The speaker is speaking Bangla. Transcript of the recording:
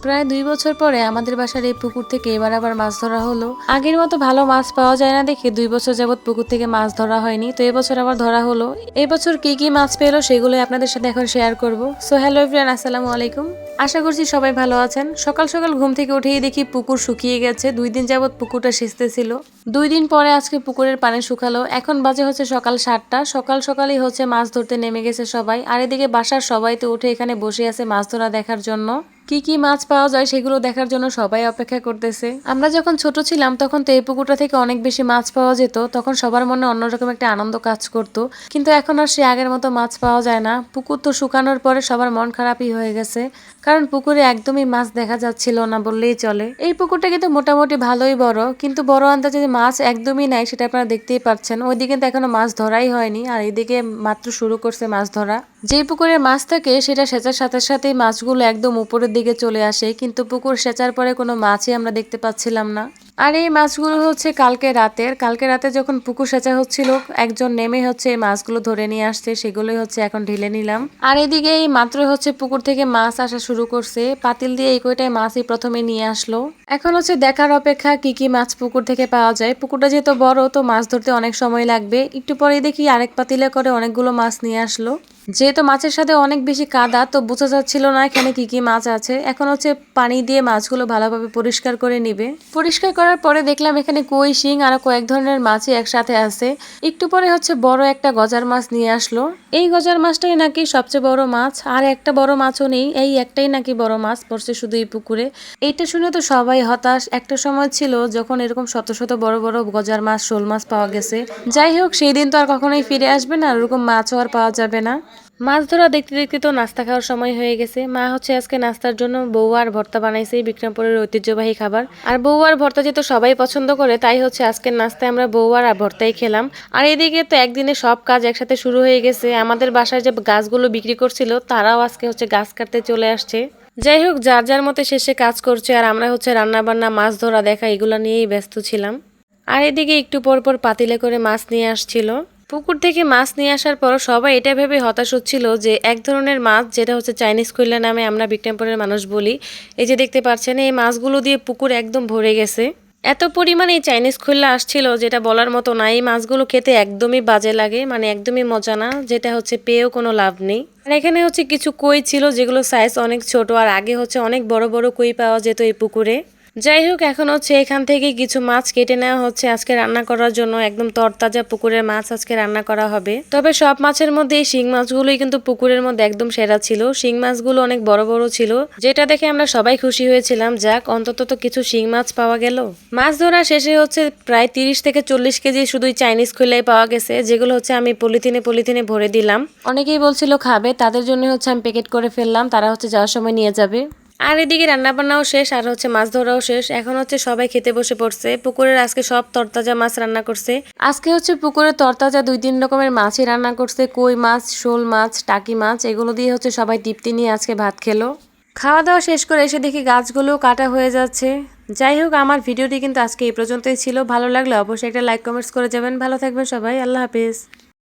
প্রায় 2 বছর পরে আমাদের বাসার এই পুকুর থেকে এবার আবার মাছ ধরা হলো। আগের মতো ভালো মাছ পাওয়া যায় না দেখে 2 বছর যাবত পুকুর থেকে মাছ ধরা হয়নি, তো এবছর আবার ধরা হলো। এবছর কি কি মাছ পেলো সেগুলো আপনাদের সাথে এখন শেয়ার করব। সো হ্যালো এভরিওয়ান, আসসালামু আলাইকুম। আশা করছি সবাই ভালো আছেন। সকাল সকাল ঘুম থেকে উঠেই দেখি পুকুর শুকিয়ে গেছে। 2 দিন যাবত পুকুরটা সেচতেছিল। 2 দিন পরে আজকে পুকুরের পানি শুকালো। এখন বাজে হচ্ছে সকাল 7টা। সকাল সকালই হচ্ছে মাছ ধরতে নেমে গেছে সবাই। আর এদিকে বাসার সবাই তো উঠে এখানে বসে আছে মাছ ধরা দেখার জন্য। কি কি মাছ পাওয়া যায় সেগুলো দেখার জন্য সবাই অপেক্ষা করতেছে। আমরা যখন ছোট ছিলাম তখন তো এই পুকুরটা থেকে অনেক বেশি মাছ পাওয়া যেত, তখন সবার মনে অন্যরকম একটা আনন্দ কাজ করত। কিন্তু এখন আর সে আগের মতো মাছ পাওয়া যায় না। পুকুর তো শুকানোর পরে সবার মন খারাপই হয়ে গেছে, কারণ পুকুরে একদমই মাছ দেখা যাচ্ছিল না বললেই চলে। এই পুকুরটা কিন্তু মোটামুটি ভালোই বড়, কিন্তু বড় আন্দাজে মাছ একদমই নাই সেটা আপনারা দেখতেই পাচ্ছেন। ওইদিকে তো এখনো মাছ ধরাই হয়নি, আর এইদিকে মাত্র শুরু করছে মাছ ধরা। যে পুকুরে মাছ থাকে সেটা সেচার সাথে সাথেই মাছগুলো একদম উপরের দিকে চলে আসে, কিন্তু পুকুর সেচার পরে কোনো মাছই আমরা দেখতে পাচ্ছিলাম না। আর এই মাছগুলো হচ্ছে কালকে রাতে যখন পুকুর সেচা হচ্ছিল, একজন নেমে হচ্ছে এই মাছগুলো ধরে নিয়ে আসছে, সেগুলোই হচ্ছে এখন ঢেলে নিলাম। আর এদিকে এই মাত্র হচ্ছে পুকুর থেকে মাছ আসা শুরু করছে। পাতিল দিয়ে এই কয়টাই মাছই প্রথমে নিয়ে আসলো। এখন হচ্ছে দেখার অপেক্ষা কি কি মাছ পুকুর থেকে পাওয়া যায়। পুকুরটা যেহেতু বড়, তো মাছ ধরতে অনেক সময় লাগবে। একটু পরেই দেখি আরেক পাতিলে করে অনেকগুলো মাছ নিয়ে আসলো। যেহেতু মাছের সাথে অনেক বেশি কাদা, তো বোঝা যাচ্ছিল না এখানে কি কি মাছ আছে। এখন হচ্ছে পানি দিয়ে মাছগুলো ভালোভাবে পরিষ্কার করে নিবে। পরিষ্কার করার পরে দেখলাম এখানে কই, শিং আর কয়েক ধরনের মাছই একসাথে আছে। একটু পরে হচ্ছে বড় একটা গজার মাছ নিয়ে আসলো। এই গজার মাছটাই নাকি সবচেয়ে বড় মাছ, আর একটা বড় মাছও নেই, এই একটাই নাকি বড় মাছ পড়ছে শুধু এই পুকুরে। এইটা শুনে তো সবাই হতাশ। একটা সময় ছিল যখন এরকম শত শত বড় বড় গজার মাছ, শোল মাছ পাওয়া গেছে। যাই হোক, সেই দিন তো আর কখনোই ফিরে আসবে না, ওরকম মাছও আর পাওয়া যাবে না। মাছ ধরা দেখতে দেখতে তো নাস্তা খাওয়ার সময় হয়ে গেছে। মা হচ্ছে আজকে নাস্তার জন্য বউয়ার ভর্তা বানাইছে, বিক্রমপুরের ঐতিহ্যবাহী খাবার। আর বউয়ার ভর্তা যেহেতু সবাই পছন্দ করে, তাই হচ্ছে আজকের নাস্তায় আমরা বউয়ার আর ভর্তাই খেলাম। আর এদিকে তো একদিনে সব কাজ একসাথে শুরু হয়ে গেছে। আমাদের বাসায় যে গাছগুলো বিক্রি করছিল তারাও আজকে হচ্ছে গাছ কাটতে চলে আসছে। যাই হোক, যার যার মতে শেষে কাজ করছে, আর আমরা হচ্ছে রান্না বান্না, মাছ ধরা দেখা এগুলো নিয়েই ব্যস্ত ছিলাম। আর এদিকে একটু পর পর পাতিলে করে মাছ নিয়ে আসছিল। পুকুর থেকে মাছ নিয়ে আসার পর সবাই এটা ভেবে হতাশ হচ্ছিল যে এক ধরনের মাছ, যেটা হচ্ছে চাইনিজ কইলা নামে আমরা বিক্রমপুরের মানুষ বলি, এই যে দেখতে পাচ্ছেন এই মাছগুলো দিয়ে পুকুর একদম ভরে গেছে। এত পরিমাণে এই চাইনিজ খৈল্লা আসছিল যেটা বলার মতো না। এই মাছগুলো খেতে একদমই বাজে লাগে, মানে একদমই মজা না, যেটা হচ্ছে পেয়েও কোনো লাভ নেই। আর এখানে হচ্ছে কিছু কই ছিল যেগুলো সাইজ অনেক ছোট, আর আগে হচ্ছে অনেক বড় বড় কই পাওয়া যেত এই পুকুরে। যাই হোক, এখন হচ্ছে এখান থেকে কিছু মাছ কেটে নেওয়া হচ্ছে আজকে রান্না করার জন্য। একদম তরতাজা পুকুরের মাছ আজকে রান্না করা হবে। তবে সব মাছের মধ্যে এই শিং মাছগুলোই কিন্তু পুকুরের মধ্যে একদম সেরা ছিল। শিং মাছগুলো অনেক বড় বড় ছিল, যেটা দেখে আমরা সবাই খুশি হয়েছিলাম। যাক, অন্তত তো কিছু শিং মাছ পাওয়া গেল। মাছ ধরা শেষে হচ্ছে প্রায় 30 থেকে 40 কেজি শুধুই চাইনিজ খোলাই পাওয়া গেছে, যেগুলো হচ্ছে আমি পলিথিনে পলিথিনে ভরে দিলাম। অনেকেই বলছিল খাবে, তাদের জন্য হচ্ছে আমি প্যাকেট করে ফেললাম, তারা হচ্ছে যাওয়ার সময় নিয়ে যাবে। আর এদিকে রান্নাবান্নাও শেষ, আর হচ্ছে মাছ ধরাও শেষ। এখন হচ্ছে সবাই খেতে বসে পড়ছে। পুকুরের আজকে সব তরতাজা মাছ রান্না করছে। আজকে হচ্ছে পুকুরে তরতাজা 2-3 রকমের মাছই রান্না করছে। কই মাছ, শোল মাছ, টাকি মাছ, এগুলো দিয়ে হচ্ছে সবাই তৃপ্তি নিয়ে আজকে ভাত খেলো। খাওয়া দাওয়া শেষ করে এসে দেখি গাছগুলোও কাটা হয়ে যাচ্ছে। যাই হোক, আমার ভিডিওটি কিন্তু আজকে এই পর্যন্তই ছিল। ভালো লাগলে অবশ্যই একটা লাইক কমেন্টস করে যাবেন। ভালো থাকবেন সবাই, আল্লাহ হাফেজ।